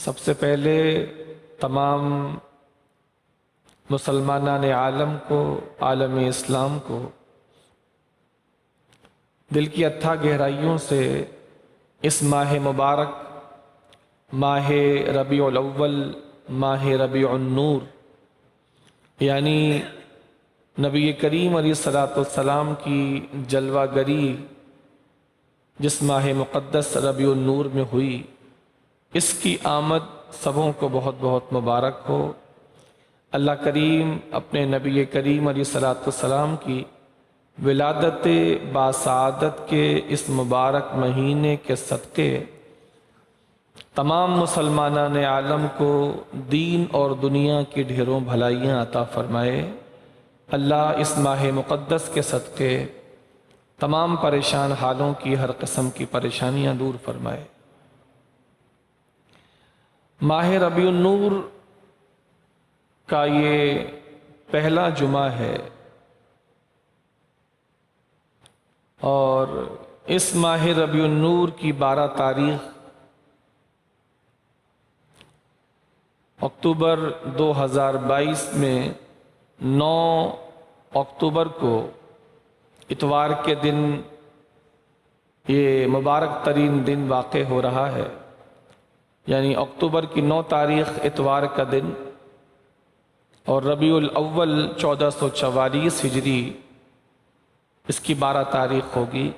سب سے پہلے تمام مسلمانان عالم کو، عالم اسلام کو دل کی اتھا گہرائیوں سے اس ماہ مبارک، ماہ ربیع الاول، ماہ ربیع النور، یعنی نبی کریم علیہ الصلوۃ والسلام کی جلوہ گری جس ماہ مقدس ربیع النور میں ہوئی، اس کی آمد سبوں کو بہت بہت مبارک ہو۔ اللہ کریم اپنے نبی کریم علیہ الصلوۃ والسلام کی ولادت باسعادت کے اس مبارک مہینے کے صدقے تمام مسلمانان عالم کو دین اور دنیا کی ڈھیروں بھلائیاں عطا فرمائے۔ اللہ اس ماہ مقدس کے صدقے تمام پریشان حالوں کی، ہر قسم کی پریشانیاں دور فرمائے۔ ماہ ربیع النور کا یہ پہلا جمعہ ہے اور اس ماہ ربیع النور کی 12 تاریخ اکتوبر 2022 میں 9 اکتوبر کو اتوار کے دن یہ مبارک ترین دن واقع ہو رہا ہے، یعنی اکتوبر کی 9 تاریخ اتوار کا دن اور ربیع الاول 1444 ہجری اس کی 12 تاریخ ہوگی۔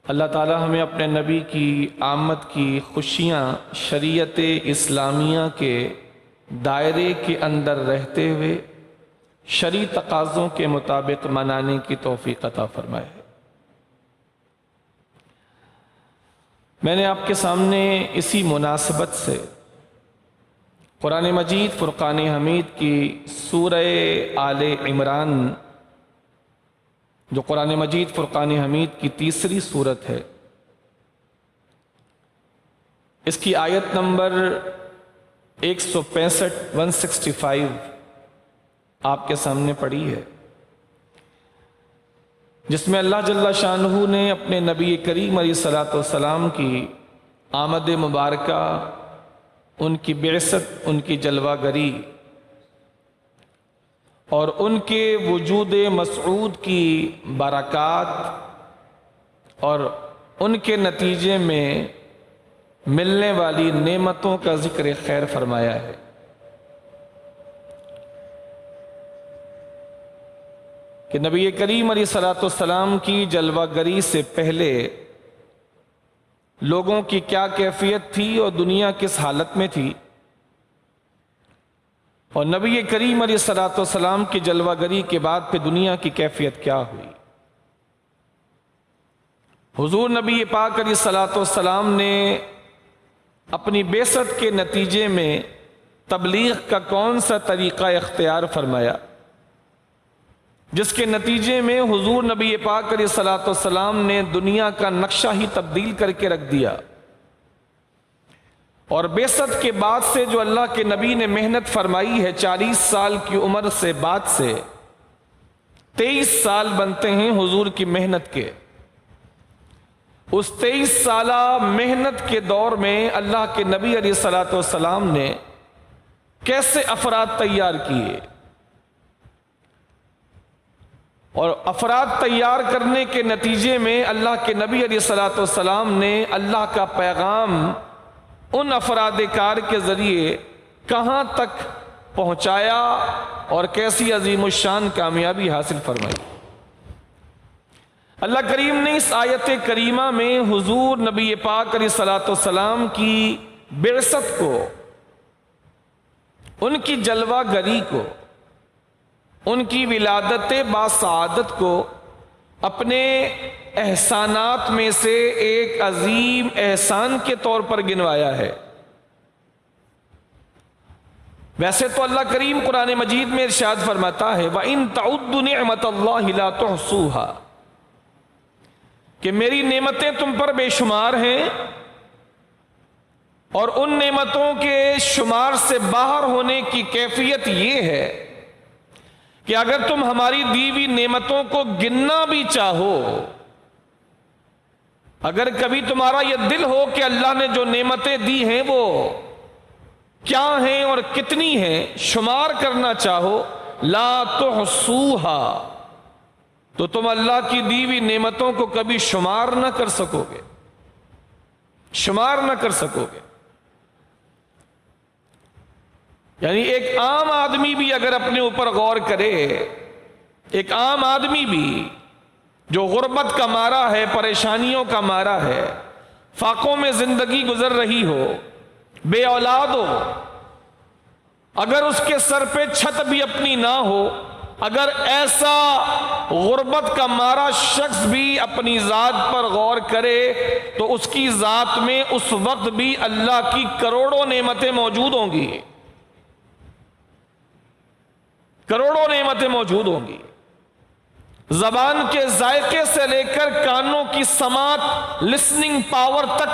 اللہ تعالی ہمیں اپنے نبی کی آمد کی خوشیاں شریعت اسلامیہ کے دائرے کے اندر رہتے ہوئے شرعی تقاضوں کے مطابق منانے کی توفیق عطا فرمائے۔ میں نے آپ کے سامنے اسی مناسبت سے قرآن مجید فرقان حمید کی سورہ آل عمران، جو قرآن مجید فرقان حمید کی تیسری سورت ہے، اس کی آیت نمبر 165 آپ کے سامنے پڑھی ہے، جس میں اللہ جل شانہ نے اپنے نبی کریم علیہ الصلوۃ والسلام کی آمد مبارکہ، ان کی بعثت، ان کی جلوہ گری اور ان کے وجود مسعود کی برکات اور ان کے نتیجے میں ملنے والی نعمتوں کا ذکر خیر فرمایا ہے۔ کہ نبی کریم علیہ الصلوۃ والسلام کی جلوہ گری سے پہلے لوگوں کی کیا کیفیت تھی اور دنیا کس حالت میں تھی، اور نبی کریم علیہ الصلوۃ والسلام کی جلوہ گری کے بعد پھر دنیا کی کیفیت کیا ہوئی۔ حضور نبی پاک علیہ الصلوۃ والسلام نے اپنی بعثت کے نتیجے میں تبلیغ کا کون سا طریقہ اختیار فرمایا، جس کے نتیجے میں حضور نبی پاک علیہ الصلوۃ والسلام نے دنیا کا نقشہ ہی تبدیل کر کے رکھ دیا، اور بعثت کے بعد سے جو اللہ کے نبی نے محنت فرمائی ہے، 40 سال کی عمر سے بعد سے 23 سال بنتے ہیں حضور کی محنت کے۔ اس 23 سالہ محنت کے دور میں اللہ کے نبی علیہ الصلوۃ والسلام نے کیسے افراد تیار کیے، اور افراد تیار کرنے کے نتیجے میں اللہ کے نبی علیہ الصلوۃ والسلام نے اللہ کا پیغام ان افراد کار کے ذریعے کہاں تک پہنچایا اور کیسی عظیم الشان کامیابی حاصل فرمائی۔ اللہ کریم نے اس آیت کریمہ میں حضور نبی پاک علیہ الصلوۃ والسلام کی بعثت کو، ان کی جلوہ گری کو، ان کی ولادت باسعادت کو اپنے احسانات میں سے ایک عظیم احسان کے طور پر گنوایا ہے۔ ویسے تو اللہ کریم قرآن مجید میں ارشاد فرماتا ہے وَإِن تَعُدُّ نِعْمَةَ اللَّهِ لَا تُحْصُوهَا، کہ میری نعمتیں تم پر بے شمار ہیں، اور ان نعمتوں کے شمار سے باہر ہونے کی کیفیت یہ ہے کہ اگر تم ہماری دی ہوئی نعمتوں کو گننا بھی چاہو اگر کبھی تمہارا یہ دل ہو کہ اللہ نے جو نعمتیں دی ہیں وہ کیا ہیں اور کتنی ہیں شمار کرنا چاہو، لا تحصوہا، تو تم اللہ کی دی ہوئی نعمتوں کو کبھی شمار نہ کر سکو گے، شمار نہ کر سکو گے۔ یعنی ایک عام آدمی بھی اگر اپنے اوپر غور کرے، ایک عام آدمی بھی جو غربت کا مارا ہے، پریشانیوں کا مارا ہے، فاقوں میں زندگی گزر رہی ہو، بے اولاد ہو، اگر اس کے سر پہ چھت بھی اپنی نہ ہو، اگر ایسا غربت کا مارا شخص بھی اپنی ذات پر غور کرے تو اس کی ذات میں اس وقت بھی اللہ کی کروڑوں نعمتیں موجود ہوں گی، کروڑوں نعمتیں موجود ہوں گی۔ زبان کے ذائقے سے لے کر کانوں کی سماعت، لسننگ پاور تک،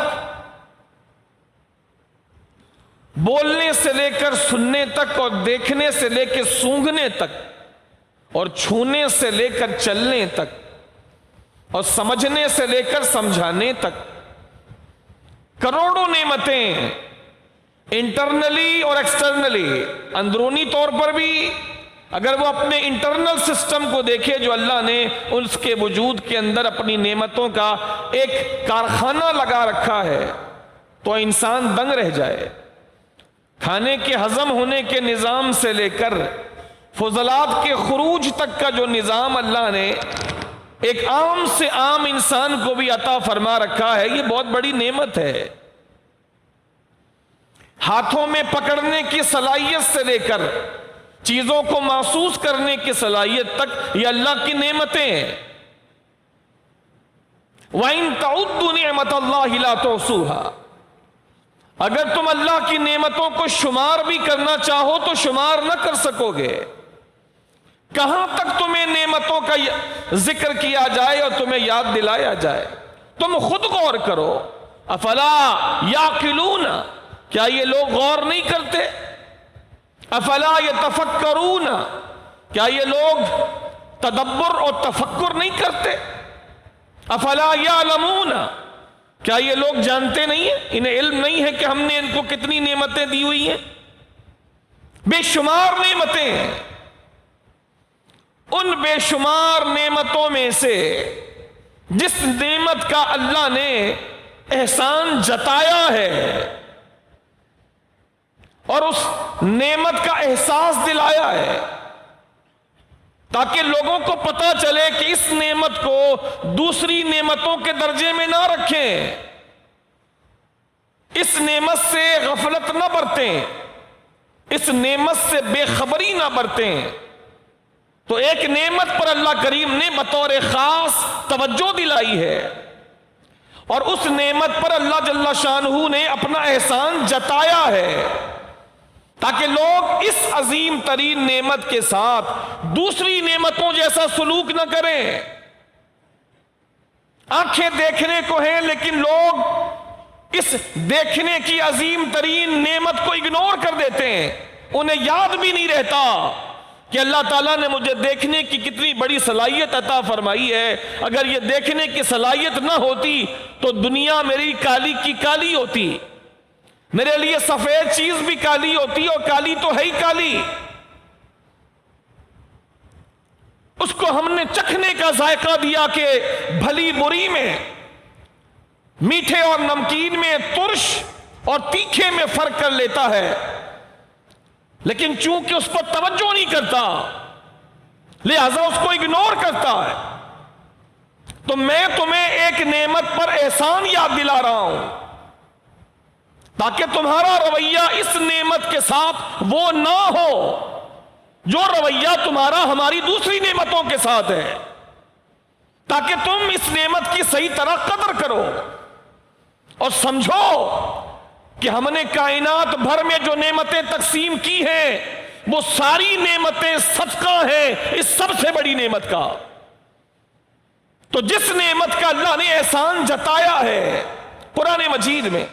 بولنے سے لے کر سننے تک، اور دیکھنے سے لے کے سونگھنے تک، اور چھونے سے لے کر چلنے تک، اور سمجھنے سے لے کر سمجھانے تک، کروڑوں نعمتیں انٹرنلی اور ایکسٹرنلی، اندرونی طور پر بھی اگر وہ اپنے انٹرنل سسٹم کو دیکھے جو اللہ نے اس کے وجود کے اندر اپنی نعمتوں کا ایک کارخانہ لگا رکھا ہے تو انسان دنگ رہ جائے۔ کھانے کے ہضم ہونے کے نظام سے لے کر فضلات کے خروج تک کا جو نظام اللہ نے ایک عام سے عام انسان کو بھی عطا فرما رکھا ہے، یہ بہت بڑی نعمت ہے۔ ہاتھوں میں پکڑنے کی صلاحیت سے لے کر چیزوں کو محسوس کرنے کی صلاحیت تک یہ اللہ کی نعمتیں ہیں۔ وَإِن تَعُدُّوا نِعْمَةَ اللَّهِ لَا تُحْصُوهَا، اگر تم اللہ کی نعمتوں کو شمار بھی کرنا چاہو تو شمار نہ کر سکو گے۔ کہاں تک تمہیں نعمتوں کا ذکر کیا جائے اور تمہیں یاد دلایا جائے؟ تم خود غور کرو۔ افلا یعقلون، کیا یہ لوگ غور نہیں کرتے؟ افلا یتفکرون، کیا یہ لوگ تدبر اور تفکر نہیں کرتے؟ افلا یعلمون، کیا یہ لوگ جانتے نہیں ہیں، انہیں علم نہیں ہے کہ ہم نے ان کو کتنی نعمتیں دی ہوئی ہیں؟ بے شمار نعمتیں ہیں۔ ان بے شمار نعمتوں میں سے جس نعمت کا اللہ نے احسان جتایا ہے اور اس نعمت کا احساس دلایا ہے تاکہ لوگوں کو پتا چلے کہ اس نعمت کو دوسری نعمتوں کے درجے میں نہ رکھیں، اس نعمت سے غفلت نہ برتیں، اس نعمت سے بے خبری نہ برتیں، تو ایک نعمت پر اللہ کریم نے بطور خاص توجہ دلائی ہے اور اس نعمت پر اللہ جل شانہ نے اپنا احسان جتایا ہے تاکہ لوگ اس عظیم ترین نعمت کے ساتھ دوسری نعمتوں جیسا سلوک نہ کریں۔ آنکھیں دیکھنے کو ہیں لیکن لوگ اس دیکھنے کی عظیم ترین نعمت کو اگنور کر دیتے ہیں، انہیں یاد بھی نہیں رہتا کہ اللہ تعالیٰ نے مجھے دیکھنے کی کتنی بڑی صلاحیت عطا فرمائی ہے۔ اگر یہ دیکھنے کی صلاحیت نہ ہوتی تو دنیا میری کالی کی کالی ہوتی، میرے لیے سفید چیز بھی کالی ہوتی، اور کالی تو ہے ہی کالی۔ اس کو ہم نے چکھنے کا ذائقہ دیا کہ بھلی بری میں، میٹھے اور نمکین میں، ترش اور تیکھے میں فرق کر لیتا ہے، لیکن چونکہ اس پر توجہ نہیں کرتا لہذا اس کو اگنور کرتا ہے۔ تو میں تمہیں ایک نعمت پر احسان یاد دلا رہا ہوں تاکہ تمہارا رویہ اس نعمت کے ساتھ وہ نہ ہو جو رویہ تمہارا ہماری دوسری نعمتوں کے ساتھ ہے، تاکہ تم اس نعمت کی صحیح طرح قدر کرو اور سمجھو کہ ہم نے کائنات بھر میں جو نعمتیں تقسیم کی ہیں وہ ساری نعمتیں صدقہ ہیں اس سب سے بڑی نعمت کا۔ تو جس نعمت کا اللہ نے احسان جتایا ہے قرآن مجید میں،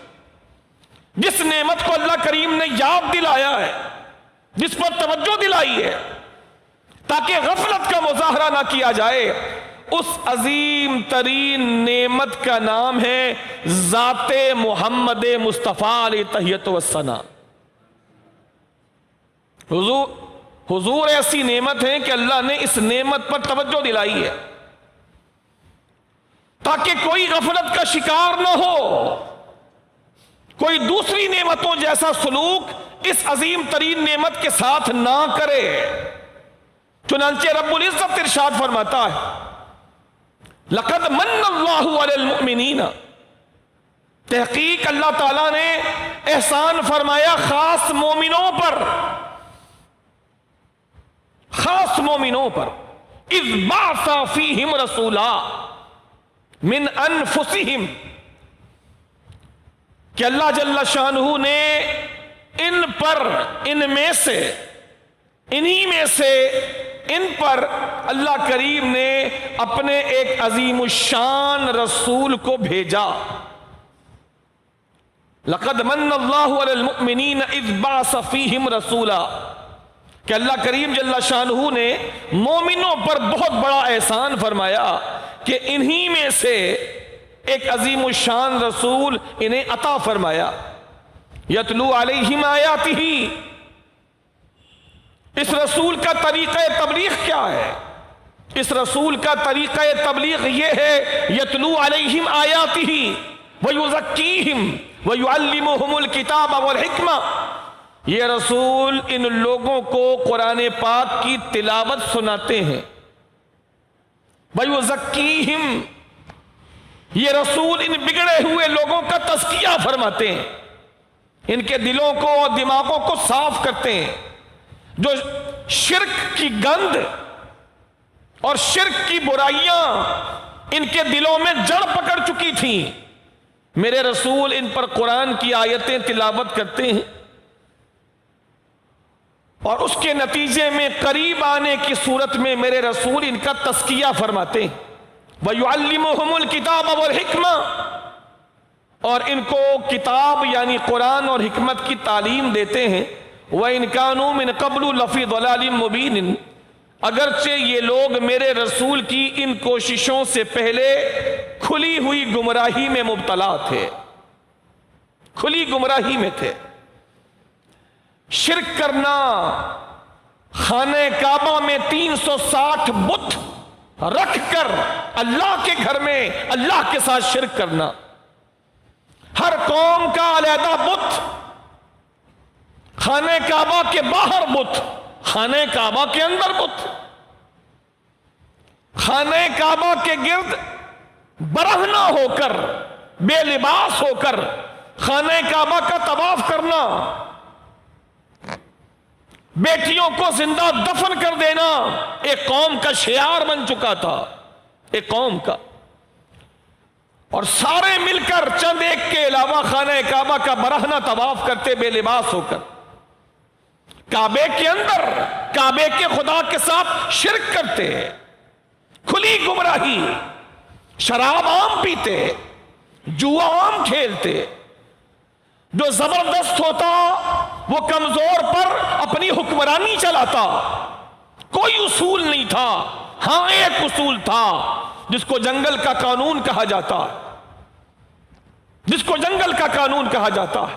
جس نعمت کو اللہ کریم نے یاد دلایا ہے، جس پر توجہ دلائی ہے تاکہ غفلت کا مظاہرہ نہ کیا جائے، اس عظیم ترین نعمت کا نام ہے ذات محمد مصطفیٰ علیہ تحیت والثنا۔ حضور ایسی نعمت ہے کہ اللہ نے اس نعمت پر توجہ دلائی ہے تاکہ کوئی غفلت کا شکار نہ ہو، کوئی دوسری نعمتوں جیسا سلوک اس عظیم ترین نعمت کے ساتھ نہ کرے۔ چنانچہ رب العزت ارشاد فرماتا ہے لقد من اللہ علی المؤمنین، تحقیق اللہ تعالیٰ نے احسان فرمایا خاص مومنوں پر، خاص مومنوں پر، اذ بعث فیہم رسولا من انفسہم، کہ اللہ جل شانہ نے ان پر، ان میں سے، انہی میں سے ان پر اللہ کریم نے اپنے ایک عظیم الشان رسول کو بھیجا۔ لقد من اللہ علی المؤمنین اذ بعث فیہم رسولا، کہ اللہ کریم جل شانہ نے مومنوں پر بہت بڑا احسان فرمایا کہ انہی میں سے ایک عظیم الشان رسول انہیں عطا فرمایا۔ یتلو علیہم آیاتہ، اس رسول کا طریقہ تبلیغ کیا ہے؟ اس رسول کا طریقہ تبلیغ یہ ہے یتلو علیہم آیاتہ ویزکیہم ویعلمہم الکتاب والحکمہ، یہ رسول ان لوگوں کو قرآن پاک کی تلاوت سناتے ہیں۔ ویزکیہم، یہ رسول ان بگڑے ہوئے لوگوں کا تزکیہ فرماتے ہیں، ان کے دلوں کو اور دماغوں کو صاف کرتے ہیں۔ جو شرک کی گند اور شرک کی برائیاں ان کے دلوں میں جڑ پکڑ چکی تھیں، میرے رسول ان پر قرآن کی آیتیں تلاوت کرتے ہیں اور اس کے نتیجے میں قریب آنے کی صورت میں میرے رسول ان کا تزکیہ فرماتے ہیں۔ وَيُعَلِّمُهُمُ الْكِتَابَ وَالْحِكْمَةَ، اور ان کو کتاب یعنی قرآن اور حکمت کی تعلیم دیتے ہیں۔ وَإِنْ كَانُوا مِنْ قَبْلُ لَفِي ضَلَالٍ مُبِينٍ، اگرچہ یہ لوگ میرے رسول کی ان کوششوں سے پہلے کھلی ہوئی گمراہی میں مبتلا تھے، کھلی گمراہی میں تھے۔ شرک کرنا، خانہ کعبہ میں 360 بت رکھ کر اللہ کے گھر میں اللہ کے ساتھ شرک کرنا، ہر قوم کا علیحدہ بت، خانہ کعبہ کے باہر بت، خانہ کعبہ کے اندر بت، خانہ کعبہ کے گرد برہنہ ہو کر، بے لباس ہو کر خانہ کعبہ کا طواف کرنا، بیٹیوں کو زندہ دفن کر دینا ایک قوم کا شعار بن چکا تھا، ایک قوم کا۔ اور سارے مل کر چند ایک کے علاوہ خانہ کعبہ کا برہنہ طواف کرتے بے لباس ہو کر، کعبے کے اندر کعبے کے خدا کے ساتھ شرک کرتے، کھلی گمراہی، شراب عام پیتے، جوا عام کھیلتے، جو زبردست ہوتا وہ کمزور پر اپنی حکمرانی چلاتا، کوئی اصول نہیں تھا۔ ہاں ایک اصول تھا جس کو جنگل کا قانون کہا جاتا ہے، جس کو جنگل کا قانون کہا جاتا ہے،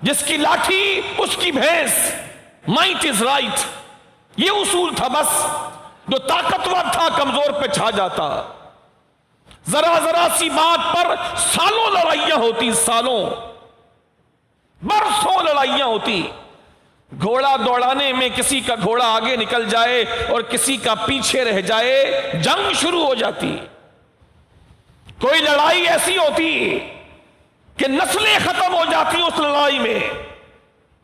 جس کی لاٹھی اس کی بھینس، مائٹ از رائٹ، یہ اصول تھا بس۔ جو طاقتور تھا کمزور پہ چھا جاتا، ذرا ذرا سی بات پر سالوں لڑائیاں ہوتی، سالوں برسوں لڑائیاں ہوتی، گھوڑا دوڑانے میں کسی کا گھوڑا آگے نکل جائے اور کسی کا پیچھے رہ جائے، جنگ شروع ہو جاتی۔ کوئی لڑائی ایسی ہوتی کہ نسلیں ختم ہو جاتی اس لڑائی میں،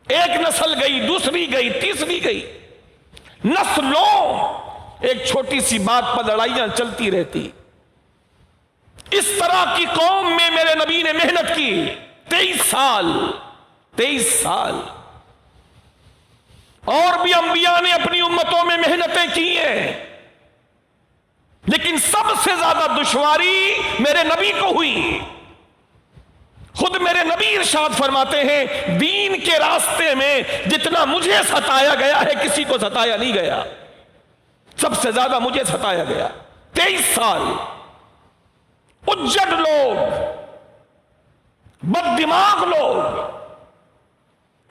ایک نسل گئی، دوسری گئی، تیسری گئی، نسلوں ایک چھوٹی سی بات پر لڑائیاں چلتی رہتی۔ اس طرح کی قوم میں میرے نبی نے محنت کی 23 سال، اور بھی انبیاء نے اپنی امتوں میں محنتیں کی ہیں، لیکن سب سے زیادہ دشواری میرے نبی کو ہوئی۔ خود میرے نبی ارشاد فرماتے ہیں دین کے راستے میں جتنا مجھے ستایا گیا ہے کسی کو ستایا نہیں گیا، سب سے زیادہ مجھے ستایا گیا۔ 23 سال اجڑ لوگ، بد دماغ لوگ،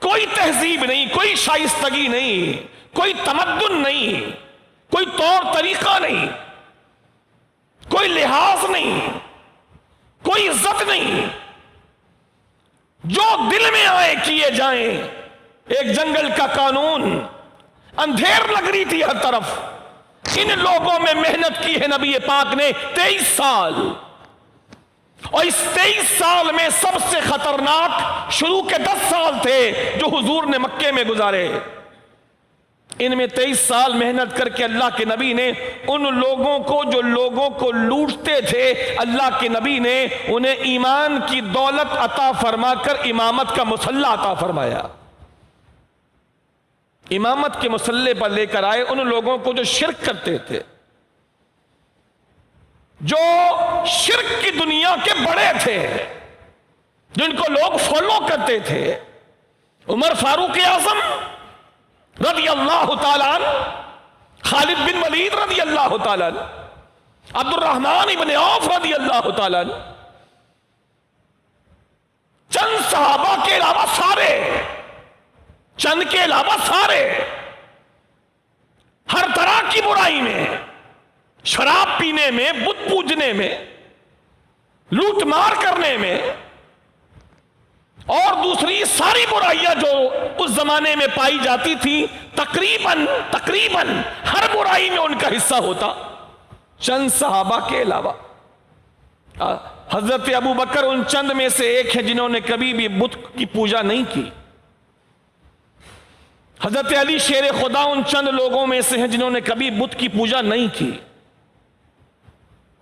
کوئی تہذیب نہیں، کوئی شائستگی نہیں، کوئی تمدن نہیں، کوئی طور طریقہ نہیں، کوئی لحاظ نہیں، کوئی عزت نہیں، جو دل میں آئے کیے جائیں۔ ایک جنگل کا قانون، اندھیر لگ رہی تھی ہر طرف، ان لوگوں میں محنت کی ہے نبی پاک نے 23 سال، اور اس 23 سال میں سب سے خطرناک شروع کے 10 سال تھے جو حضور نے مکے میں گزارے۔ ان میں 23 سال محنت کر کے اللہ کے نبی نے ان لوگوں کو جو لوگوں کو لوٹتے تھے، اللہ کے نبی نے انہیں ایمان کی دولت عطا فرما کر امامت کا مسلح عطا فرمایا۔ امامت کے مسلح پر لے کر آئے ان لوگوں کو جو شرک کرتے تھے، جو شرک کی دنیا کے بڑے تھے، جن کو لوگ فالو کرتے تھے۔ عمر فاروق اعظم رضی اللہ تعالیٰ عنہ، خالد بن ولید رضی اللہ تعالیٰ عنہ، عبد الرحمن بن عوف رضی اللہ تعالیٰ عنہ، چند صحابہ کے علاوہ سارے، چند کے علاوہ سارے ہر طرح کی برائی میں، شراب پینے میں، بت پوجنے میں، لوٹ مار کرنے میں، اور دوسری ساری برائیاں جو اس زمانے میں پائی جاتی تھی، تقریباً ہر برائی میں ان کا حصہ ہوتا، چند صحابہ کے علاوہ۔ حضرت ابو بکر ان چند میں سے ایک ہے جنہوں نے کبھی بھی بت کی پوجا نہیں کی۔ حضرت علی شیر خدا ان چند لوگوں میں سے ہیں جنہوں نے کبھی بت کی پوجا نہیں کی،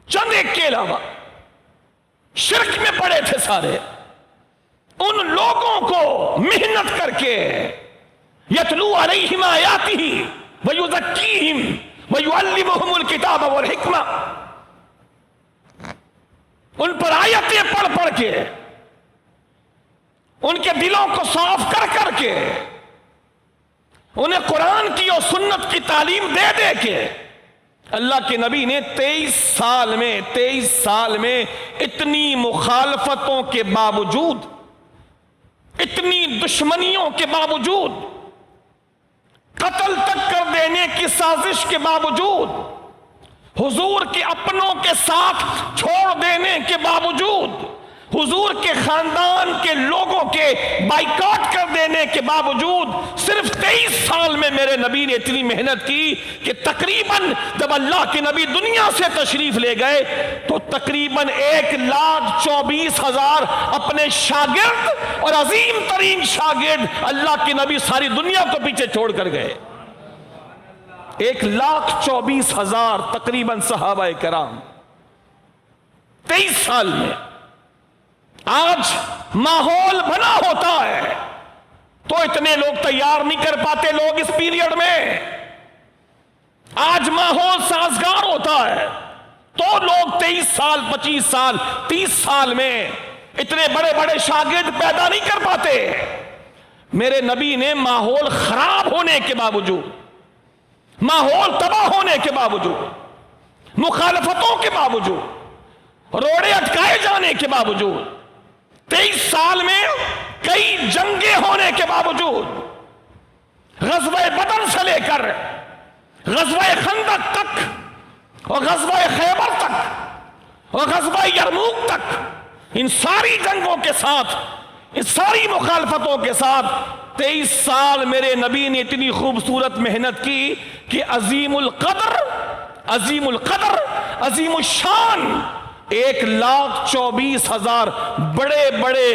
چند ایک کے علاوہ۔ شرک میں پڑے تھے سارے۔ ان لوگوں کو محنت کر کے یتلو علیہم آیاتہ ویزکیہم ویعلمہم الکتاب والحکمہ، ان پر آیتیں پڑھ پڑھ کے، ان کے دلوں کو صاف کر کر کے، انہیں قرآن کی اور سنت کی تعلیم دے دے کے، اللہ کے نبی نے 23 سال میں اتنی مخالفتوں کے باوجود، اتنی دشمنیوں کے باوجود، قتل تک کر دینے کی سازش کے باوجود، حضور کے اپنوں کے ساتھ چھوڑ دینے کے باوجود، حضور کے خاندان کے لوگوں کے بائیکاٹ کر دینے کے باوجود، صرف 23 سال میں میرے نبی نے اتنی محنت کی کہ تقریباً جب اللہ کے نبی دنیا سے تشریف لے گئے تو تقریباً 1,24,000 اپنے شاگرد اور عظیم ترین شاگرد اللہ کے نبی ساری دنیا کو پیچھے چھوڑ کر گئے۔ 1,24,000 تقریباً صحابہ کرام 23 سال میں۔ آج ماحول بنا ہوتا ہے تو اتنے لوگ تیار نہیں کر پاتے لوگ اس پیریڈ میں۔ آج ماحول سازگار ہوتا ہے تو لوگ 23 سال 25 سال 30 سال میں اتنے بڑے بڑے شاگرد پیدا نہیں کر پاتے۔ میرے نبی نے ماحول خراب ہونے کے باوجود، ماحول تباہ ہونے کے باوجود، مخالفتوں کے باوجود، روڑے اٹکائے جانے کے باوجود، 23 سال میں کئی جنگیں ہونے کے باوجود، غزوہ بدر سے لے کر غزوہ خندق تک اور غزوہ خیبر تک اور غزوہ یرموک تک، ان ساری جنگوں کے ساتھ، ان ساری مخالفتوں کے ساتھ 23 سال میرے نبی نے اتنی خوبصورت محنت کی کہ عظیم القدر، عظیم الشان 1,24,000 بڑے بڑے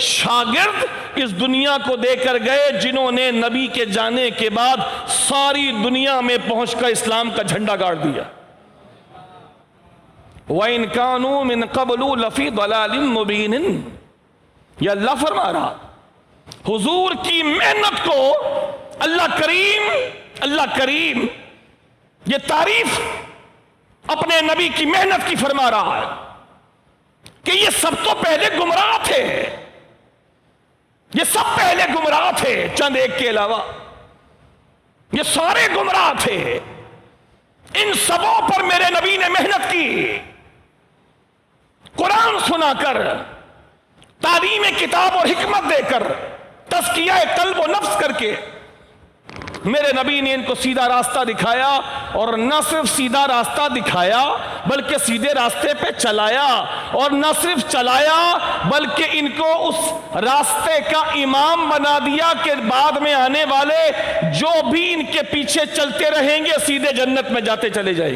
شاگرد اس دنیا کو دے کر گئے جنہوں نے نبی کے جانے کے بعد ساری دنیا میں پہنچ کر اسلام کا جھنڈا گاڑ دیا۔ وَإِن كَانُوا مِن قَبْلُ لَفِي ضَلَالٍ مُبِينٍ، یہ اللہ فرما رہا حضور کی محنت کو اللہ کریم یہ تعریف اپنے نبی کی محنت کی فرما رہا ہے کہ یہ سب تو پہلے گمراہ تھے، یہ سب پہلے گمراہ تھے، چند ایک کے علاوہ یہ سارے گمراہ تھے۔ ان سبوں پر میرے نبی نے محنت کی، قرآن سنا کر، تعلیم کتاب اور حکمت دے کر، تزکیہ قلب و نفس کر کے میرے نبی نے ان کو سیدھا راستہ دکھایا، اور نہ صرف سیدھا راستہ دکھایا بلکہ سیدھے راستے پہ چلایا، اور نہ صرف چلایا بلکہ ان کو اس راستے کا امام بنا دیا کہ بعد میں آنے والے جو بھی ان کے پیچھے چلتے رہیں گے سیدھے جنت میں جاتے چلے جائیں گے۔